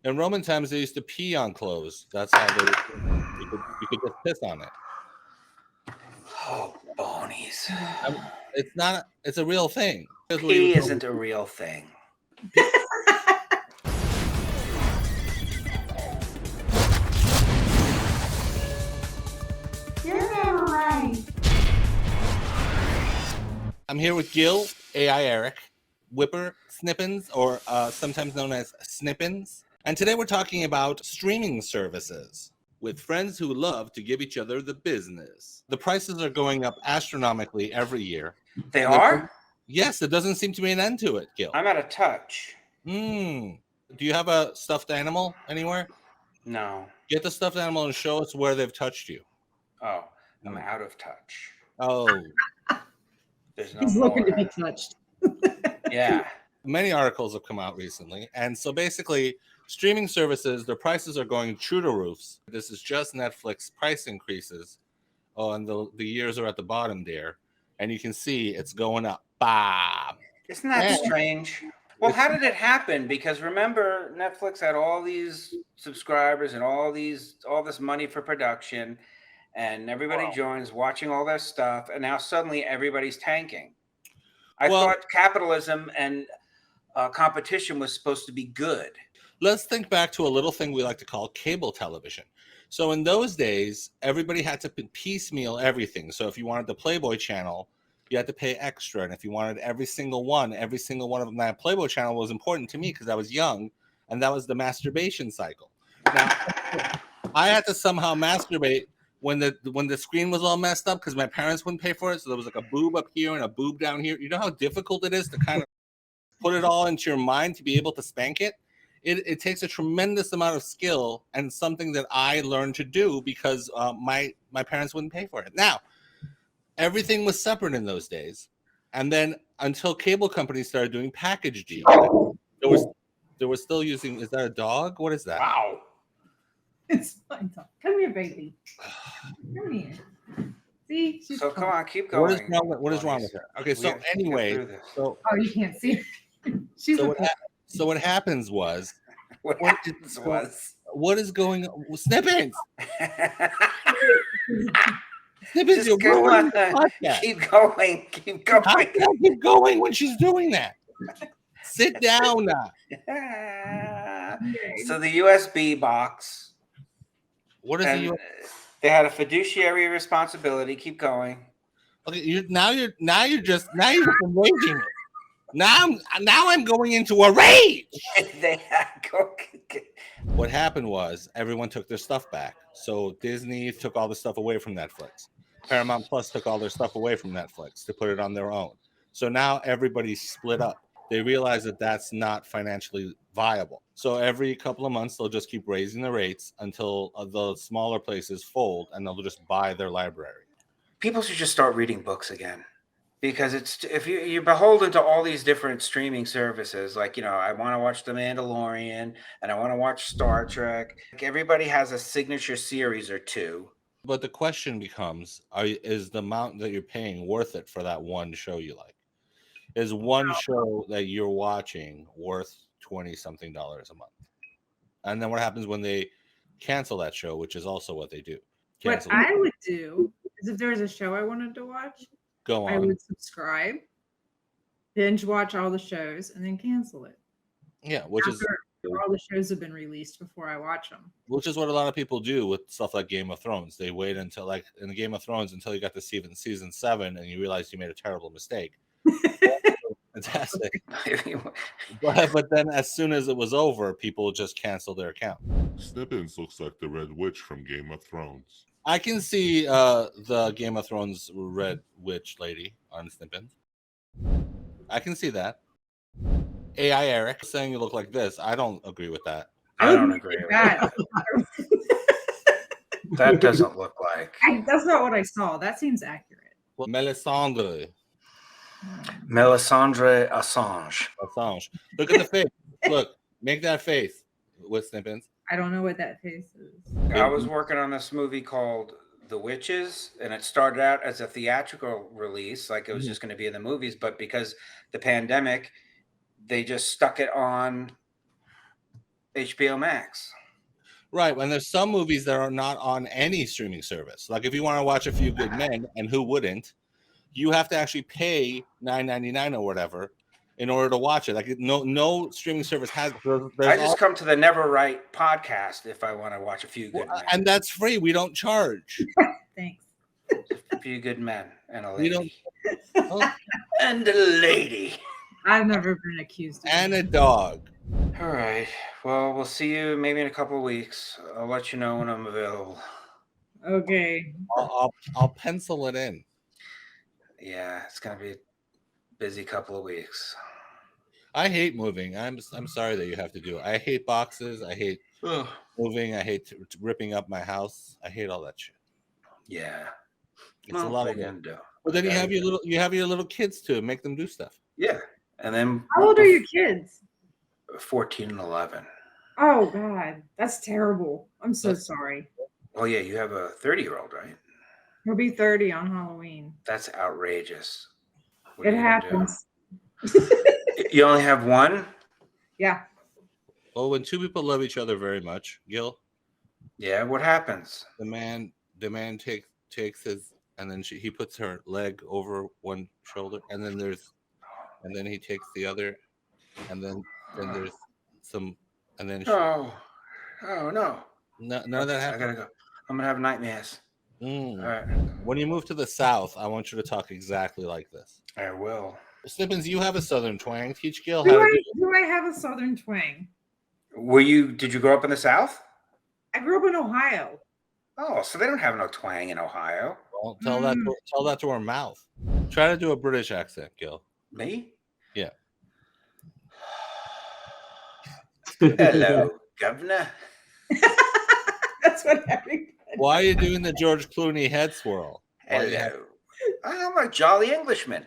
In Roman times, they used to pee on clothes. That's how you could just piss on it. Oh, bonies. It's not. It's a real thing. Here's where you Pee would go. isn't a real thing. I'm here with Gil, AI Eric, Whipper Snippins, or sometimes known as Snippins. And today we're talking about streaming services with friends who love to give each other the business. The prices are going up astronomically every year. They And are? Yes, there doesn't seem to be an end to it, Gil. I'm out of touch. Do you have a stuffed animal anywhere? No. Get the stuffed animal and show us where they've touched you. Oh, I'm out of touch. Oh. There's no He's more. looking to be touched. Yeah. Many articles have come out recently. And so basically, streaming services, their prices are going through the roofs. This is just Netflix price increases. Oh, and the years are at the bottom there. And you can see it's going up. Bam. Isn't that strange? Well, how did it happen? Because remember, Netflix had all these subscribers and all this money for production, and everybody joins watching all their stuff, and now suddenly everybody's tanking. I thought capitalism and competition was supposed to be good. Let's think back to a little thing we like to call cable television. So in those days, everybody had to piecemeal everything. So if you wanted the Playboy channel, you had to pay extra. And if you wanted every single one of them, that Playboy channel was important to me because I was young, and that was the masturbation cycle. Now, I had to somehow masturbate when the screen was all messed up because my parents wouldn't pay for it. So there was like a boob up here and a boob down here. You know how difficult it is to kind of put it all into your mind to be able to spank it? It takes a tremendous amount of skill and something that I learned to do because my parents wouldn't pay for it. Now, everything was separate in those days, and then until cable companies started doing package deals, they were still using. Is that a dog? What is that? Wow. It's fine. Come here, baby. Come here. See, she's So calm. come on, keep going. What is wrong with her? Okay, so anyway, Oh, you can't see. She's so okay. what happens was what is going on? Snippets. Just you're go ruining on. the podcast. Keep going. Keep going. How can I keep going when she's doing that? Sit down. So the USB box. What is the? They had a fiduciary responsibility. Keep going. Okay, you're just enraging me. Now I'm going into a rage. What happened was everyone took their stuff back. So Disney took all the stuff away from Netflix. Paramount Plus took all their stuff away from Netflix to put it on their own. So now everybody's split up. They realize that that's not financially viable. So every couple of months, they'll just keep raising the rates until the smaller places fold, and they'll just buy their library. People should just start reading books again. Because it's if you're beholden to all these different streaming services, like, you know, I want to watch The Mandalorian and I want to watch Star Trek. Like, everybody has a signature series or two. But the question becomes, is the amount that you're paying worth it for that one show you like? Is one show that you're watching worth $20-something a month? And then what happens when they cancel that show, which is also what they do? What I would do is if there was a show I wanted to watch, go on. I would subscribe, binge watch all the shows, and then cancel it. Yeah, which is all the shows have been released before I watch them. Which is what a lot of people do with stuff like Game of Thrones. They wait until, like in the Game of Thrones, until you got to season 7 and you realize you made a terrible mistake. Fantastic. but then as soon as it was over, people just canceled their account. Snippins looks like the Red Witch from Game of Thrones. I can see the Game of Thrones Red Witch lady on Snippins. I can see that. AI Eric saying you look like this. I don't agree with that. I don't agree with that. That doesn't look like. That's not what I saw. That seems accurate. Well, Melisandre Assange. Look at the face. Look, make that face with Snippins. I don't know what that face is. I was working on this movie called The Witches, and it started out as a theatrical release, like it was just going to be in the movies, but because the pandemic, they just stuck it on HBO Max. Right, and there's some movies that are not on any streaming service. Like if you want to watch A Few Good Men, and who wouldn't, you have to actually pay $9.99 or whatever in order to watch it. Like no streaming service has. I just come to the Never Right podcast if I want to watch A Few Good Men. And that's free. We don't charge. Thanks. A Few Good Men and a We lady. don't. And a lady. I've never been accused of And it. a dog. All right. Well, we'll see you maybe in a couple of weeks. I'll let you know when I'm available. Okay. I'll pencil it in. Yeah, it's gonna be a busy couple of weeks. I hate moving. I'm sorry that you have to do it. I hate boxes. I hate moving. I hate ripping up my house. I hate all that shit. Yeah. It's a lot of what are you work. gonna do? But then you Okay. have your little kids too. Make them do stuff. Yeah. And then How old are your kids? 14 and 11. Oh God, that's terrible. I'm so sorry. Oh yeah, you have a 30-year-old, right? He'll be 30 on Halloween. That's outrageous. What It are you gonna do? happens. You only have one? Yeah. Well, when two people love each other very much, Gil, Yeah, what happens? the man takes his, and then he puts her leg over one shoulder, and then he takes the other, and then there's some, and then Oh no. none of that I happens. gotta go. I'm gonna have nightmares. Mm. All right. When you move to the South, I want you to talk exactly like this. I will. Snippins, you have a Southern twang. Teach Gil Do how to I, do it. do I have a Southern twang? Did you grow up in the South? I grew up in Ohio. Oh, so they don't have no twang in Ohio. Well, tell that to her mouth. Try to do a British accent, Gil. Me? Yeah. Hello, governor. That's what everybody. Why are you doing the George Clooney head swirl? Why you have- Hello. I'm a jolly Englishman.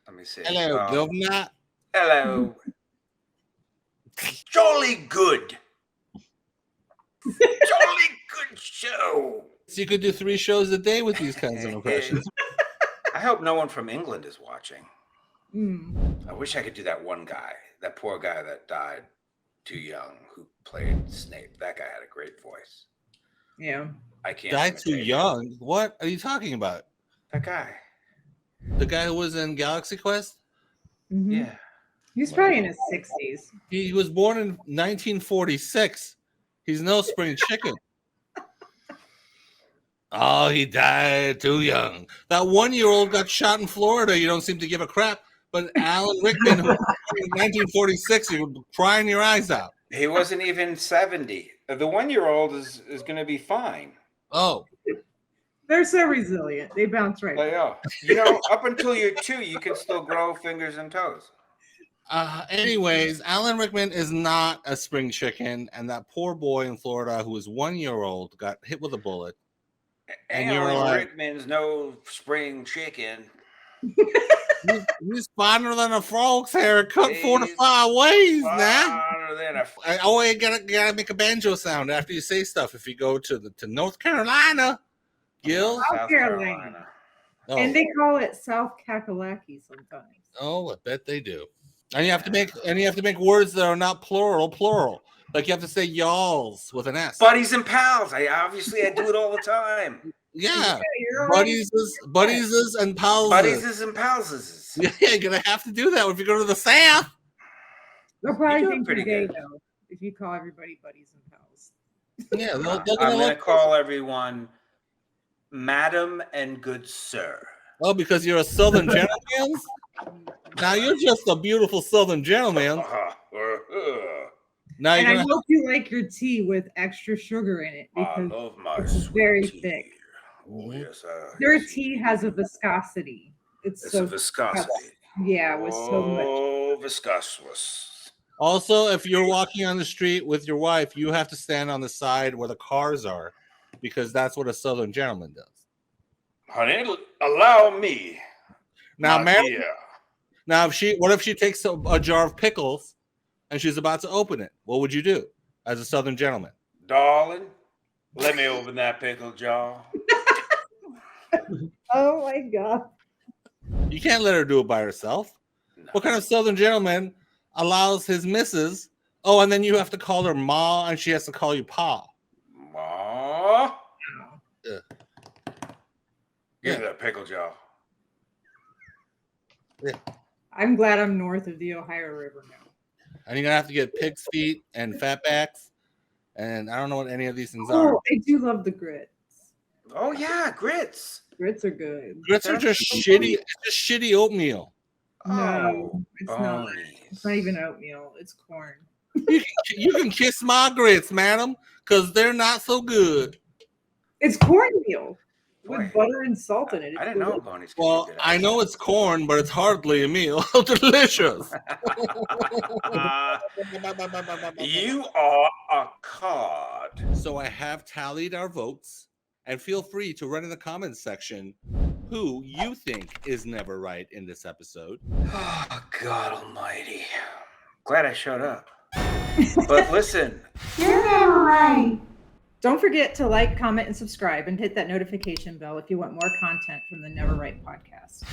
Let me see. Hello, governor. Hello. Jolly good. Jolly good show. So you could do 3 shows a day with these kinds of impressions. I hope no one from England is watching. Mm. I wish I could do that one guy, that poor guy that died too young who played Snape. That guy had a great voice. Yeah. I can't. Died too imitate him. young. What are you talking about? That guy. The guy who was in Galaxy Quest? Mhm. Yeah. He's probably in his 60s. He was born in 1946. He's no spring chicken. Oh, he died too young. That 1-year-old got shot in Florida. You don't seem to give a crap. But Alan Rickman, who was born in 1946, you were crying your eyes out. He wasn't even 70. The 1-year-old is going to be fine. Oh, They're so resilient. They bounce right Like, back. up until you're 2, you can still grow fingers and toes. anyways, Alan Rickman is not a spring chicken, and that poor boy in Florida who was 1-year-old got hit with a bullet. And you're Alan like- Rickman's no spring chicken. He's finer than a frog's hair, cut 4 to He's 5 ways now. Finer than a I always gotta make a banjo sound after you say stuff. If you go to North Carolina, Gil. South Carolina. Oh, And they call it South Kakalaki sometimes. oh, I bet they do. And you have to make words that are not plural. Like you have to say y'alls with an S. Buddies and pals. I do it all the time. Yeah, You're right. buddies and pals. Buddies and pals. Yeah, you're gonna have to do that if you go to the South. They'll probably doing think you're pretty gay, good. though, if you call everybody buddies and pals. Yeah, they're I'm gonna going to look. call everyone Madam and Good Sir. Oh, because you're a Southern gentleman. Now you're just a beautiful Southern gentleman. Now And you're I gonna. hope you like your tea with extra sugar in it I because love my it's sweet very tea. thick. Oh, yes, Their tea has a viscosity. It's It's so a viscosity. yeah, with so much. Oh, viscosity. Also, if you're walking on the street with your wife, you have to stand on the side where the cars are, because that's what a Southern gentleman does. Honey, allow me. Now, my Mary, dear. now what if she takes a jar of pickles and she's about to open it? What would you do as a Southern gentleman? Darling, let me open that pickle jar. Oh my god. You can't let her do it by herself. No. What kind of Southern gentleman allows his missus Oh, and then you have to call her Ma, and she has to call you Pa. Ma. Yeah. Give me that pickle jaw. I'm glad I'm north of the Ohio River now. And you're gonna have to get pig's feet and fatbacks, and I don't know what any of these things are. Oh, I do love the grits. Oh yeah, grits. Grits are good. Grits are just shitty. It's just shitty oatmeal. No, it's not. Bonnies. It's not even oatmeal. It's corn. You can kiss my grits, madam, because they're not so good. It's cornmeal Boy, with butter and salt in it. I didn't know Bonnie's. could be Well, good I know it's corn, but it's hardly a meal. Delicious. You are a card. So I have tallied our votes, and feel free to write in the comments section who you think is never right in this episode. Oh, God almighty. Glad I showed up. But listen, You're never right. Don't forget to like, comment, and subscribe, and hit that notification bell if you want more content from the Never Right podcast.